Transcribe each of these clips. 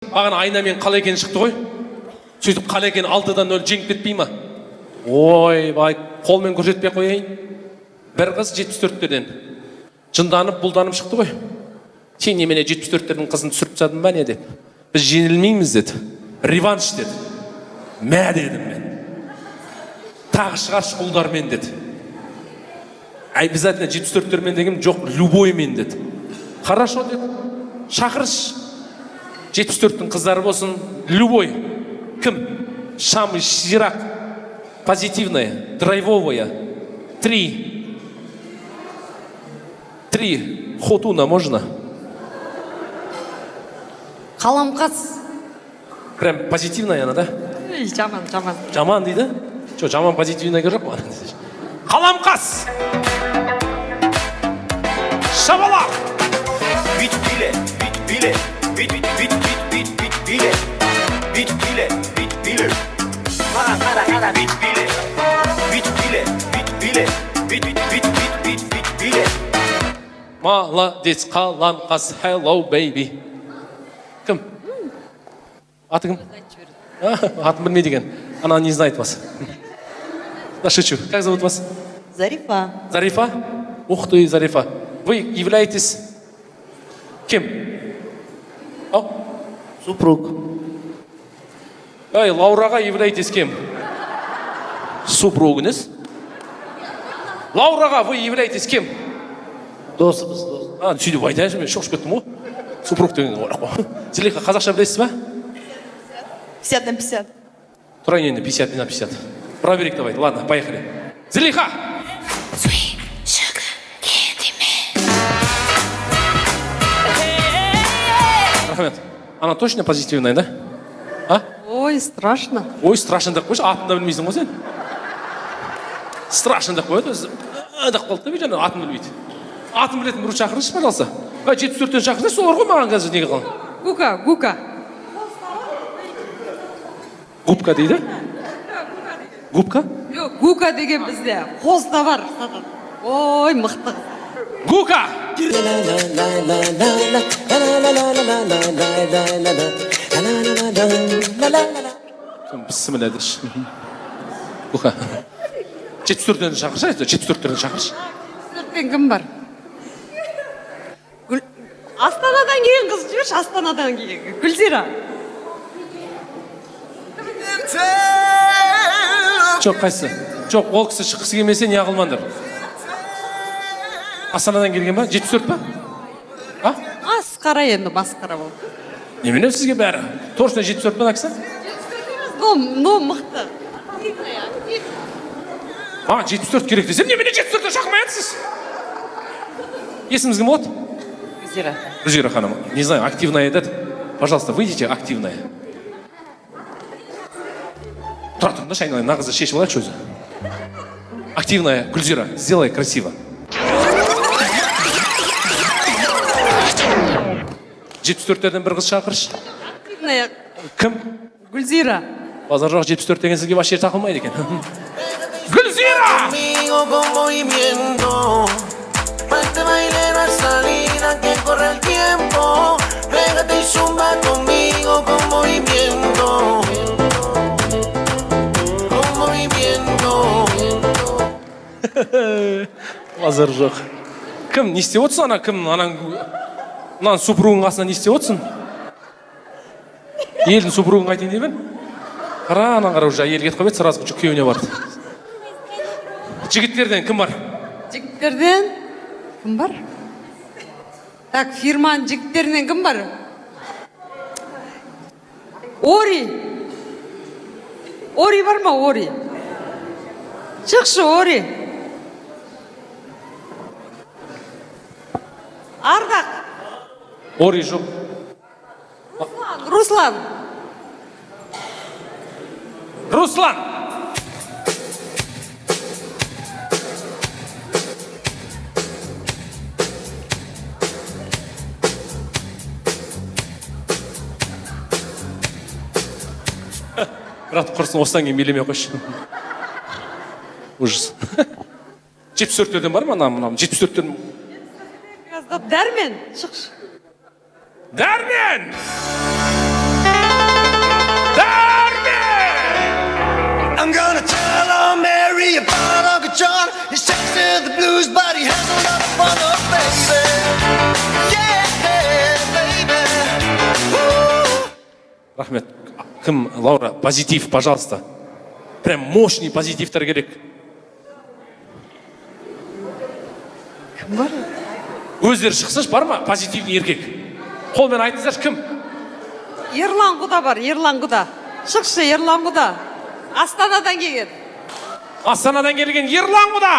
Аған айна мен қалай екен шықты ғой. Сөйтіп қалай екен 6-0 жеңіп кетпей ма? Ой, бай, қолмен көрсетпей қойайын. Бір қыз 74-терден жынданып, бұлданып шықты ғой. Сен немене 74-тердің қызын түсіріп тастадың ба не деп. Біз жеңілмейміз деді. Реванш деді. Мә дедім мен. Тағы шығаршы ұлдармен деді. Обязательно 74-термен дегім жоқ, любоймен деді. Хорошо деді. Шақырыш. 74-тің қыздары болсын, любой. Кім? Самый ширақ, позитивная, драйвовая. 3. Хотуна можно? Қаламқас. Прям позитивная она, да? Жаман. Жаман дейді? Жоқ, жаман позитивная жоқ па? Қаламқас! Шабалақ! Бит биле. Мара бит биле. Молодец, қаламқас, hello baby. Кім? Аты кім? Атын білмейді екен. Она не знает вас. Да шучу. Как зовут вас? Зарифа. Зарифа? Ух ты, Зарифа. Вы являетесь кем? Супруг. Ай, Лаураға являетесь кем? Супругіңіз? Лаураға вы являетесь кем? Досымыз. Сөйтіп айтайыншы, мен шошып кеттім ғой. Супруг деген орақ қой. Зелиха, қазақша білесіз ба? 50/50. Тұрайын енді 50/50. Проверик давай. Ладно, поехали. Зелиха! Рахмет. Она точно позитивная, да? А? Ой, страшно. Ой, страшно деп қойшы, атын да білмейсің ғой сен. Страшно деп қойды, өзі деп қалды да, жаңа атын білмейді. Атын білетін біреу шақырыңызшы, пожалуйста. 74-тен шақырса, солар ғой маған қазір неге қалың. Гука. Губка дейді? Губка? Жоқ, гука деген бізде қозда бар. Ой, мықты. Гука! Бісмілләдіш. Гука. 74-тен шақыршы, 74-тен шақыршы. 74-тен кім бар? Астанадан келген қыз жүрші, Астанадан келген. Гүлзира. Жоқ, қайсы? Жоқ, ол кісі шыққысы келмесе не қылмаңдар. Астанадан келген ба? 74 па? Масқара енді, масқара бол. Немене сізге бәрі? Точно 74 па кісі? Но мықты. 74 керек десем, немене 74-тен шақырмай жатсыз? Есіміңіз кім болады? Гүлзира. Гүлзира ханым, не знаю, активная деді. Пожалуйста, выйдите, активная. Тұра тұрыңдаршы, айналайын, мына қызды шешіп алайықшы өзі. Активная Гүлзира, сделай красиво. 74-терден бір қыз шақыршы. Активная. Кім? Гүлзира. Базар жоқ 74 деген сізге вообще тақылмайды екен. Гүлзира! Parte bailero a salida que corre el tiempo. Pégate y zumba conmigo con movimiento. Con movimiento. Базар жоқ. Кім, не істеп отырсың ана, кім, ананың супругың қасына не істеп отырсың? Елдің супругын қайтайын деймін? Қара, анан қара, уже әйел кетіп қойып еді, сразу күйеуіне барды. Жігіттерден кім бар? Жігіттерден кім бар? Так, фирманың жігіттерінен кім бар? Ори. Ори бар ма, Ори? Шықшы, Ори. Ардақ. Ори жоқ. Руслан. Руслан! Бірақ құрсын, осыдан кейін билемей қойшы. Ужас. 74-терден бар ма? Мынам 74-терден. Дәрмен, шықшы. Дәрмен! Рахмет. Кім, Лаура, позитив, пожалуйста. Прям мощный позитивтер керек. Кім бар? Өздері шықсыншы, бар ма позитивный еркек? Қолмен айтыңыздаршы, кім? Ерлан құда бар, Ерлан құда. Шықшы, Ерлан құда. Астанадан келген. Астанадан келген Ерлан құда.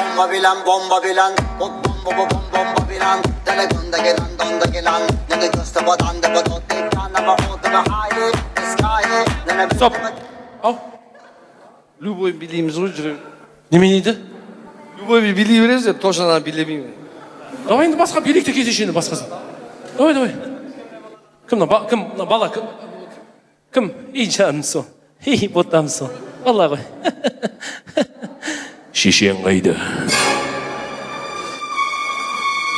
Bomba bilen, bomba bilen. Dale donda gelen. Nede göster badan da badot dekana ba oduna hayri. Sky, nene Стоп. Ау. Любой билейміз ғой жүрем. Неме дейді? Любой билей бересіз, точно ана билемеймін. Давай енді басқа билікті кетеші енді басқасын. Давай. Кім бала, кім? Ей жанымсың, ей ботамсың. Бала ғой. Шешең қайда?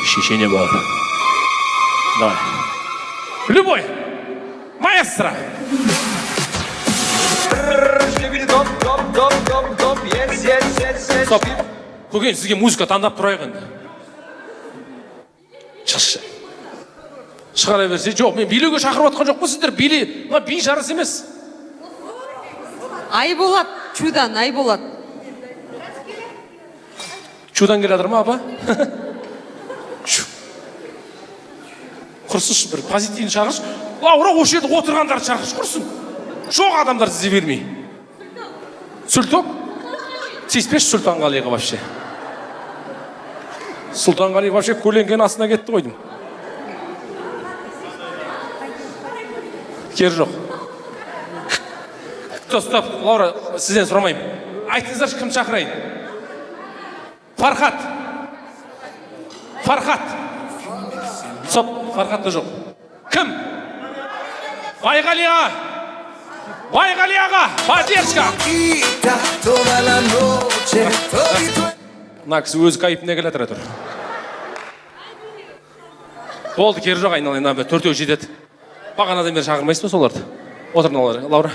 Шешене бар. Давай. Любой. Маэстро. Стоп. Көкен, сізге музыка таңдап тұрайық енді. Шықшы. Шығара берсе, жоқ, мен билеуге шақырып отқан жоқ па сіздер? Би жарыс емес. Ай болады, чудан, ай болады. Чудан келе жатыр ма, апа? Құрсыш, бір позитивін шақыршы. Лаура, осы жерде отырғандарды шақыршы, құрсын. Жоқ адамдар сізе бермей. Сүлток? Тиіспеш Сұлтанғалиға вообще. Сұлтанғали вообще көлеңкен астына кетті қойдым. Кер жоқ. Стоп, Лаура, сізден сұрамайым. Айтыңыздаршы, кім шақырайын? Фархат. Стоп, Фархат та жоқ. Кім? Байғалиға, поддержка. Мына кісі өзі кайфіне келе тұр. Болды, кері жоқ, айналайын, төртеу жетеді. Бағанадан бері шақырмайсыз ба соларды? Отырын, Лаура.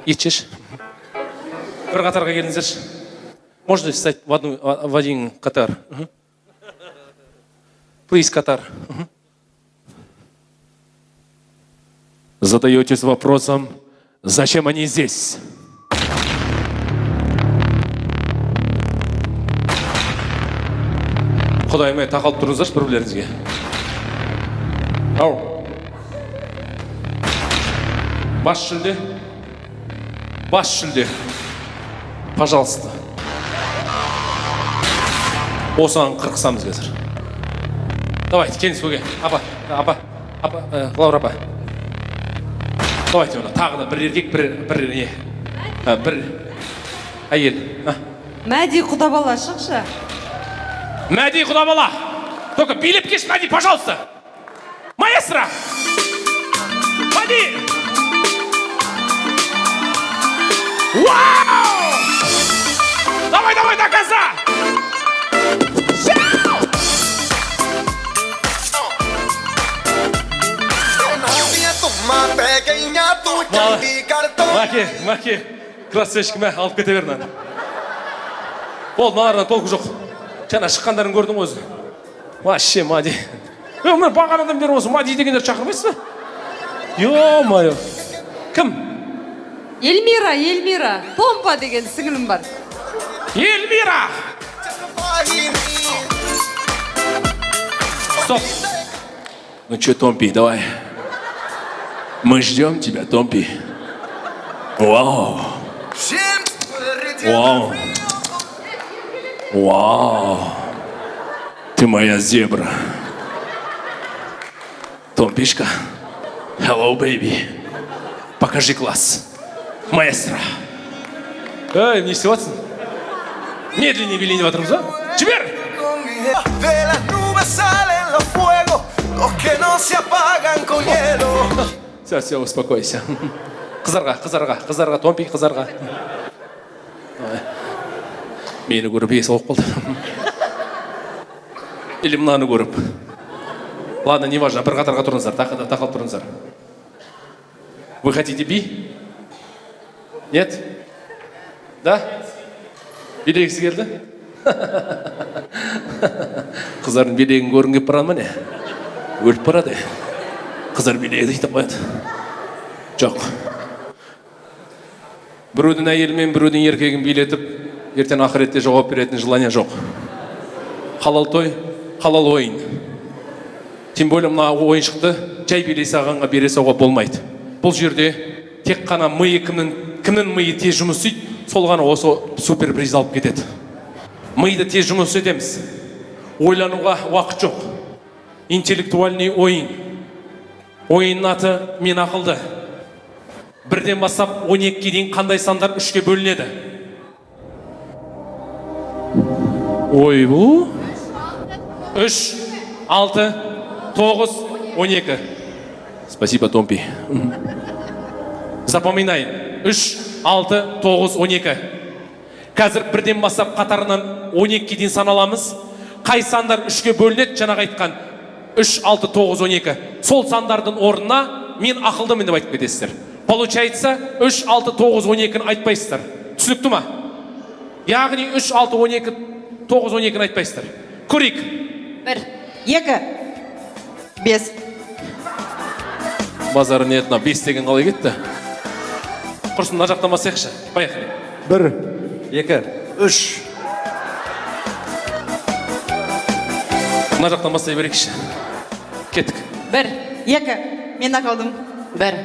Ет жеш. Бір қатарға келіңіздерші. Можно стать в один катар? Please, Катар. Задаетесь вопросом, зачем они здесь? Құдайым, тақалып тұрыңыздаршы бір-бірлеріңізге. Ау. Бас жүлде. Пожалуйста. Осыған қырқысамыз қазір. Давайте, келіңіз көге. Апа, Лаура апа. Давайте, тағы да бір еркек, бір әйел. Мәди құда бала, шықшы. Мәди құда бала. Только билеп кеш, Мәди, пожалуйста. Маэстро. Мәди. Вау! Давай, до конца! Маке, красавчик, алып кете бер мынаны. Болды, мыналардан толқы жоқ. Жаңа шыққандарын көрдің өзі. Вообще, Мади. Мен бағанадан бері осы Мади дегендер шақырмайсыз ба? Ё-моё. Кім? Эльмира. Томпа деген сіңілім бар. Эльмира! Стоп. Ну что, Томпи, давай. Мы ждем тебя, Томпи. Вау. Ты моя зебра. Томпишка. Hello, baby. Покажи класс. Маэстро. Эй, не ситуация. Медленнее били в этом, да? Чебер! Все, успокойся. Қызарға, Томпи, қызарға. Мені көріп есі олып қалды. Или мынаны көріп. Ладно, не важно, бір қатарға тұрыңыздар, тақалып тұрыңыздар. Вы хотите би? Нет? Да? Билегісі келді? Қыздардың билегін көрін кеп барады ма не? Өліп барады. қыздар билейді айтып қояды. Жоқ. Біреудің әйелімен біреудің еркегін билетіп, ертең ақыретте жауап беретін желание жоқ. Халал той, халал ойын. Тем более мына ойыншықты жай билей салғанға бере салуға болмайды. Бұл жерде тек қана миы кімнің миы тез жұмыс істейді, сол ғана осы суперприз алып кетеді. Миды тез жұмыс етеміз. Ойлануға уақыт жоқ. Интеллектуальный ойын. Ойынның аты мен ақылды. Бірден бастап 12-ге дейін қандай сандар 3-ке бөлінеді? Ой, бұл 3, 6, 9, 12. Спасибо, Томпи. Запоминай. 3, 6, 9, 12. Қазір бірден бастап қатарынан 12-ге дейін саналамыз. Қай сандар 3-ке бөлінеді? Жаңағы айтқан 3, 6, 9, 12. Сол сандардың орнына мен ақылдымын деп айтып кетесіздер. Получается 3, 6, 9, 12-ні айтпайсыздар. Түсінікті ма? Яғни 3, 6, 12, 9, 12-ні айтпайсыздар. Көрейік. 1, 2, 5. Базары ниетіне 5 деген қалай кетті? Құрсын, мына жақтан басайықшы. Поехали. 1, 2, 3. Мына жақтан басай берейікші. Кеттік. 1, 2, мен ақылдым. 1.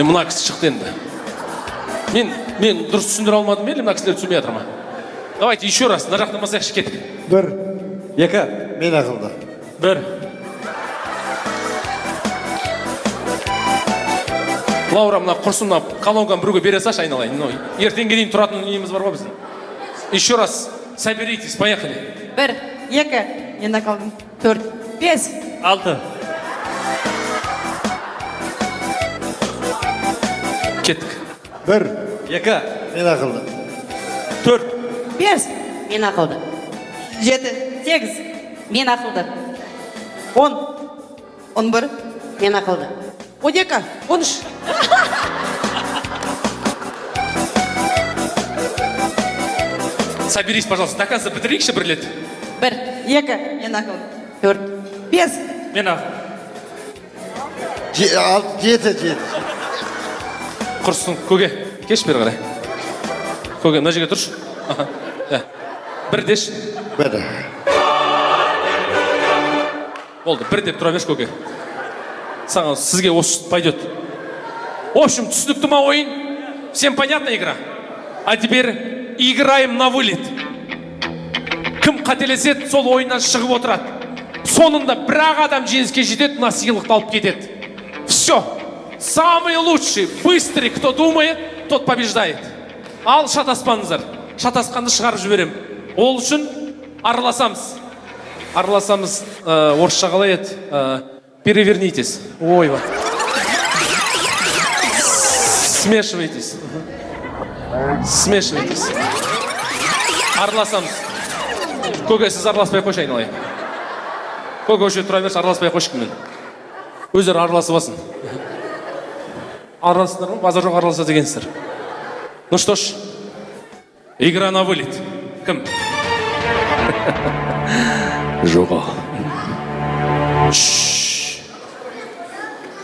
Мына кісі шықты енді. Мен дұрыс түсіндіре алмадым ба, мына кісілер түсінбей жатыр ма? Давайте еще раз, мына жақтан басайықшы, кеттік. 1, 2, мен ақылды. 1. Лаура, мына құрсын, мына колонканы біреуге бере салшы, айналайын. Ертеңге дейін тұратын неміз бар ғой біздің. Еще раз, соберитесь, поехали. 1, 2, мен ақылдым. 4, 5. 6. Кеттік. 1, 2, мен ақылды. 4, 5. Мен ақылды. 7, 8. Мен ақылды. 10, 11. Мен ақылды. 12, 13. Соберись, пожалуйста, до конца бітірейікші бір рет. 1, 2, мен ақылды. 4, 5. Мен ақылды. 7. Құрсын, көге, кеш бері қарай. Көге, мына жерге тұршы. Бір деш. 1. Болды, бір деп тұра берші, көге. Саған, сізге осы пойдет. В общем, түсінікті ма ойын? Всем понятна игра? А теперь играем на вылет. Кім қателеседі, сол ойыннан шығып отырады. Сонында бір-ақ адам жеңіске жетеді, мына сыйлықты алып кетеді. Все. Самый лучший, быстрый, кто думает, тот побеждает. Ал шатаспаңыздар. Шатасқанды шығарып жіберем. Ол үшін араласамыз. Араласамыз, орысша қалай еді? Перевернитесь. Ой, вот. Смешивайтесь. Смешивайтесь. Араласамыз. Көге, сіз араласпай қойшы, айналайын. Көге, өше тұра берші, араласпай қойшы кіммен. Өздері араласып алсын. Араласыңдар ма? Базар жоқ араласа дегенсіздер. Ну что ж, игра на вылет. Кім? Жоға.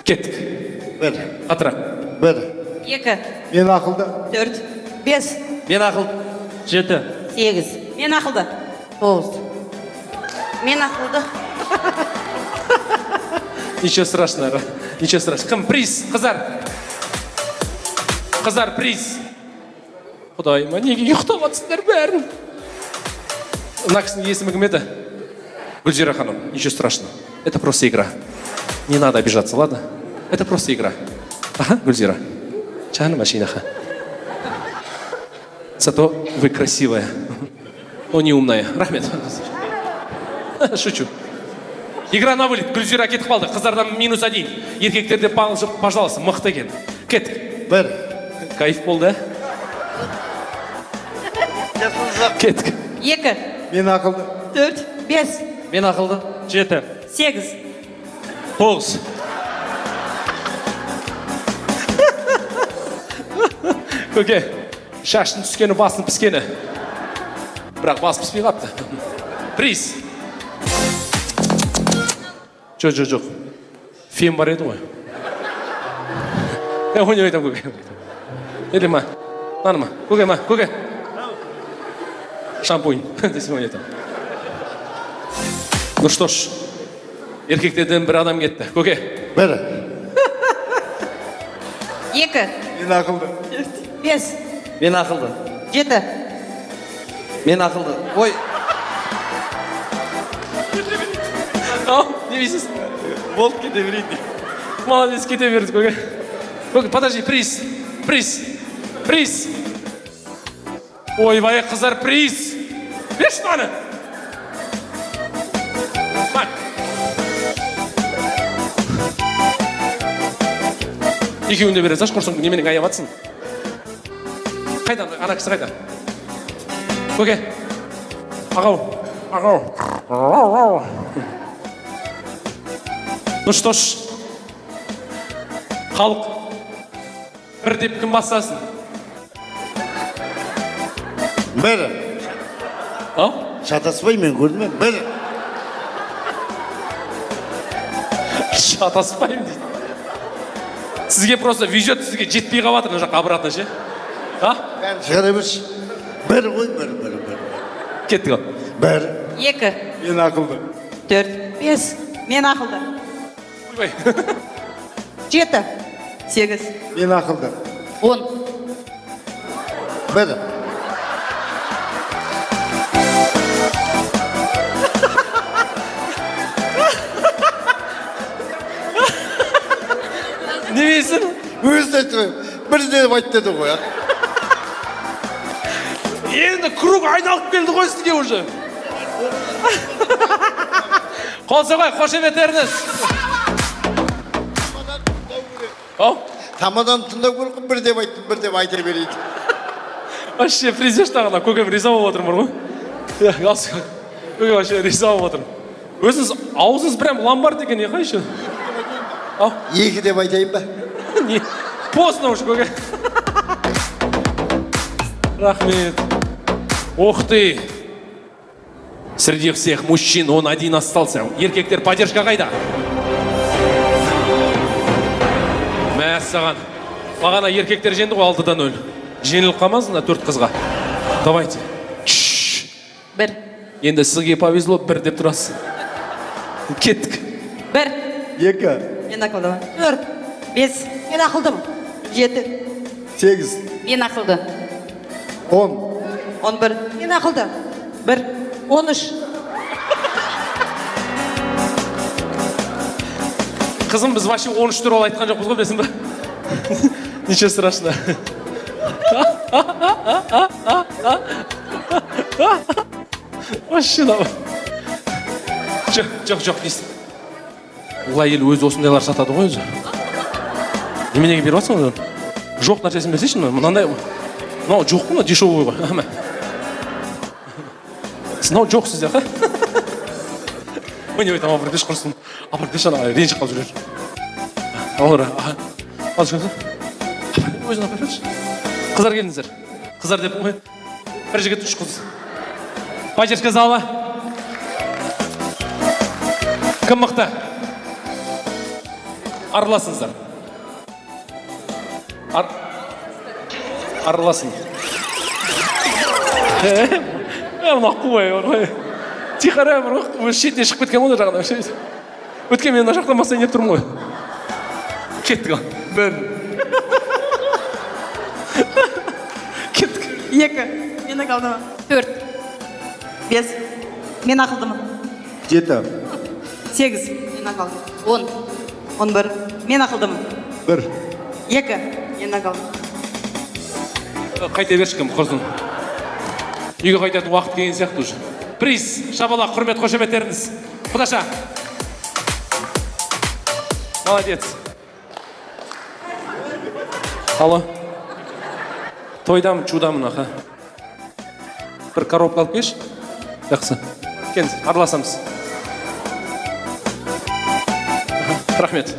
Кеттік. 1, Атырақ. 1. 2, Мен ақылды. 4, 5. Мен ақылды. 7. 8. Мен ақылды. 9. Мен ақылды. Ничего страшного. Ничего страшного. Кім приз? Қыздар. Қыздар, приз. Құдайыма, неге ұйықтап атсыңдар бәрін? Мына кісінің есімі кім еді? Гүлзира ханым, ничего страшного. Это просто игра. Не надо обижаться, ладно? Это просто игра. Ага, Гүлзира. Чаным машинаха. Зато вы красивая. Но не умная. Рахмет. Шучу. Игра на вылет. Гүлзира кетіп қалды. Қыздардан -1. Еркектерде, пожалуйста, мықты екен. Кеттік. 1. Кайф болды, Кеттік. 2, Мен ақылды. 4, 5. Мен ақылды. 7. 8. 9. Көке, шаштың түскені, басын піскені. Бірақ бас піспей қапты. Приз. Жоқ. фен бар еді ғой. Ойнап айтам көке. Или ма? Наны ма? Көке ма? Көке. Шампунь. Десем ойнатам. Ну что ж, еркектерден бір адам кетті. Көке. Бір. Екі. Мен ақылды. Бес. Мен ақылды. Жеті. Мен ақылды. Ой, Ау, не дейсіз? болып кете берейін. Молодец, кете берді көке. Көке, подожди, приз. Приз. Приз. Ойбай, қыздар, приз. Берші маны. Бak. Екеуін де бересің, құрсын неменің аяматсың. Қайдан, ана кісі қайдан? Көке. Ағау. Ағау. Ну что ж, халық бір деп кім бастасын? Бір. Ау? Шатаспай мен көрдім. Бір. Шатаспаймын дейді. Сізге просто везет, сізге жетпей қалып жатыр, жаққа обратно ше. А? Бәрін шығара берші. Бір ғой, бір. Кеттік ал. Бір. Екі. Мен ақылды. Төрт. Бес. Мен ақылды. Ойбай. Жеті. Сегіз. Мен ақылды. 10. Бір. Не дейсің? Өзі айтты. Бір деп айтты ғой. Енді круг айналып келді ғой сізге уже. Қол соғай, қошеметтеріңіз. Ау? Тамадан тыңдау керек, бір деп айттым, бір деп айта берейді. Вообще призеш тағына, көкем риза болып отырмын ғой. Көке вообще риза болып отырмын. Өзіңіз аузыңыз прям ломбард екен, не қайшы? Ау? Екі деп айтайын ба? Не? Поздно уже, көке. Рахмет. Ух ты! Среди всех мужчин он один остался. Еркектер, поддержка қайда? Мәссаған. Бағана еркектер жеңді ғой 6-0. Жеңіліп қалмасын 4 қызға. Давайте. Бір. Енді сізге повезло, 1 деп тұрасыз. Кеттік. Бір. Екі. Мен ақылдымын. Төрт. Бес. Мен ақылдым. Жеті. Сегіз. Мен ақылды. 10. 11. Мен ақылды. 1. 13. Қызым, біз вообще 13 туралы айтқан жоқпыз ғой, білесің ба? Ничего страшно. Вообще да. Жоқ, дейсің. Бұл әйел өзі осындайлар сатады ғой өзі. Неменеге беріп жатсың ғой? Жоқ нәрсесін берсейші, мынандай. Мынау жоқ қой, дешевый ғой. Мынау жоқ сізде, қа? Міне өйтім, апырдеш құрсын. Апырдеш ана ренжіп қалып жүрер. Алғыр, ал жүргенсің. Өзін апыр берші. Қыздар келдіңіздер. Қыздар деп қой. Бір жігіт, 3 қыз. Поддержка зала. Кім мықты? Араласыңыздар. Араласын. Мына қуай бар ғой. Тихара бір ғой. Шетіне шығып кеткен ғой жағына. Өткен мен мына жақтан бастай неп тұрмын ғой. Кеттік ал. Бір. Кеттік. Екі. Мен ақылдымын. Төрт. Бес. Мен ақылдымын. Жеті. Сегіз. Мен ақылдымын. 10. 11. Мен ақылдымын. Бір. Екі. Мен ақылдымын. Қайта берші кім құрсын. Үйге қайтатын уақыт келген сияқты уже. Приз, шабала, құрмет, қошеметтеріңіз. Құдаша. Молодец. Алло. Тойдам, чудамын, аха. Бір коробка алып кеш. Жақсы. Келіңіз, араласамыз. Рахмет.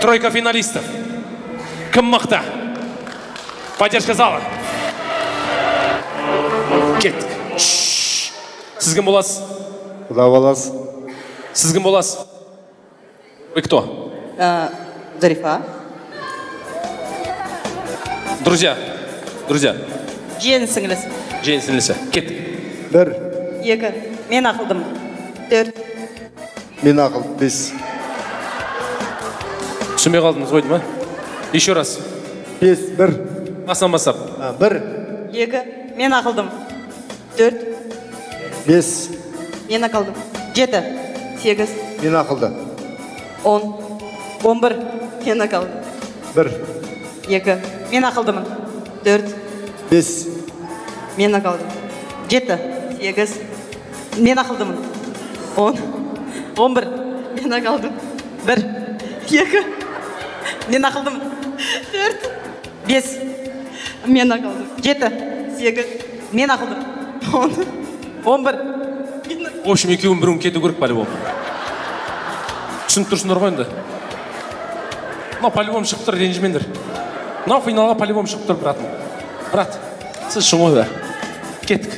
Тройка финалистов. Кім мықты? Поддержка зала. Кеттік. Сіз кім боласыз? Құда баласы. Сіз кім боласыз? Вы кто? Зарифа. Друзья. Жиен сіңлісі. Жиен сіңлісі. Кет. Bir. 2. Мен ақылдым. 4. Men aql. 5. Түсінбей қалдыңыз ғой деймін, Еще раз. 5. 1. Басынан бастап. 1. 2. Мен ақылдым. 4. 5. Мен ақылдым. 7. 8. Men aqlda. 10. 11. Мен ақылдым. 1. 2. Мен ақылдымын. 4. 5. Мен ақылдым. 7. 8. Мен ақылдымын. 10. 11. Мен ақылдым. 1. 2. Мен ақылдымын. 4. 5. Мен ақылдым. 7. 8. Мен ақылдым. 10. 11. В общем, екеуін бірін кету керек по-любому. Түсініп тұрсыңдар ғой енді. Мынау по-любому шығып тұр, ренжімеңдер. Мынау финалға по-любому шығып тұр, брат, сіз үшін ғой бәрі. Кеттік.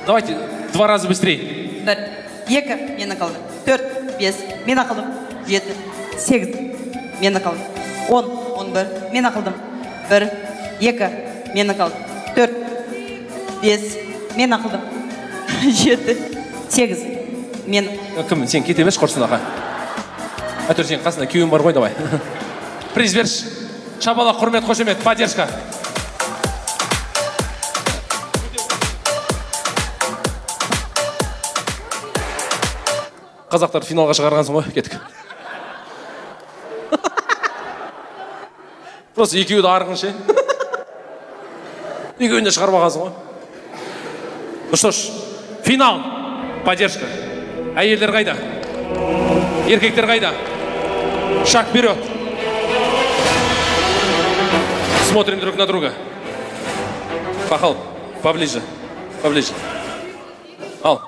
Давайте 2 раза быстрее. 1. 2. Мен ақылдым. 4. 5. Мен ақылдым. 7. 8. Мен ақылдым. 10. 11. Мен ақылдым. 1. 2. Мен ақылдым. 4. 5. Мен ақылдым. 7. 8. Мен. Кім, сен кете берші құрсынаға. Әйтеуір сен қасында күйеуің бар ғой, давай. Приз берші. Шабалақ, құрмет, қошемет, поддержка. Қазақтар финалға шығарғансың ғой, кеттік. Просто екеуі де арғын ше. Екеуін де шығарып алғансың ғой. Ну что ж, финал, поддержка. Әйелдер қайда? Еркектер қайда? Шаг вперед. Смотрим друг на друга. Пахал, поближе. Ал.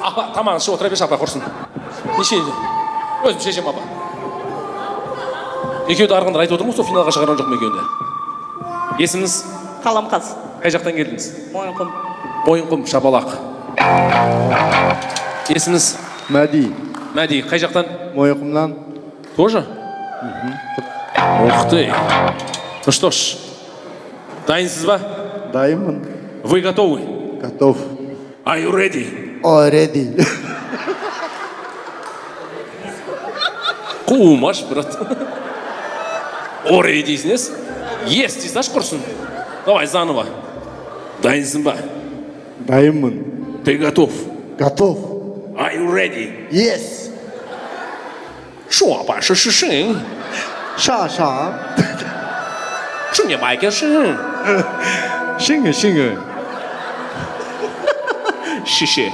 Апа, тамағын ішіп отыра берші, апа, құрсын. Неше еді? Өзім шешем, апа. Екеуді арғындар айтып отырмын, сол финалға шығарған жоқ ма екеуінде? Есіміңіз? Қаламқас. Қай жақтан келдіңіз? Мойынқұм. Мойынқұм, Шапалақ. Есіміңіз? Мәди. Мәди, қай жақтан? Мойынқұмнан. Тоже? Ух ты. Ну что ж, дайынсыз ба? Дайынмын. Вы готовы? Готов. Are you ready? Already. Қуымаш, брат. Already дейсіңіз? Yes, дейсің, құрсын. Давай, заново. Дайынсың ба? Дайынмын. Ты готов? Готов. Are you ready? Yes. 说吧，是谁？ Ша. 是你买个是？ Шыңы. шеше.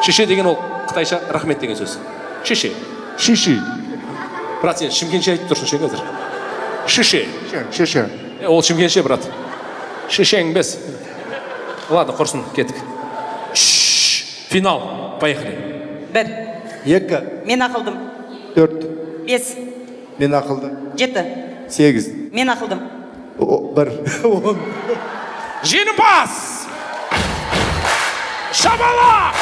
Шеше деген ол қытайша рахмет деген сөз. Шеше. Шиши. Брат, сен шымкентше айтып тұрсың ше қазір. Шеше. Шеше. Ол шымкентше, брат. Шешең без. Ладно, құрсын, кеттік. Финал. Поехали. 1. 2. Мен ақылдым. 4. 5. Мен aqlda. 7. 8. Мен ақылдым. 1. 10. Жеңімпаз! Шабалақ!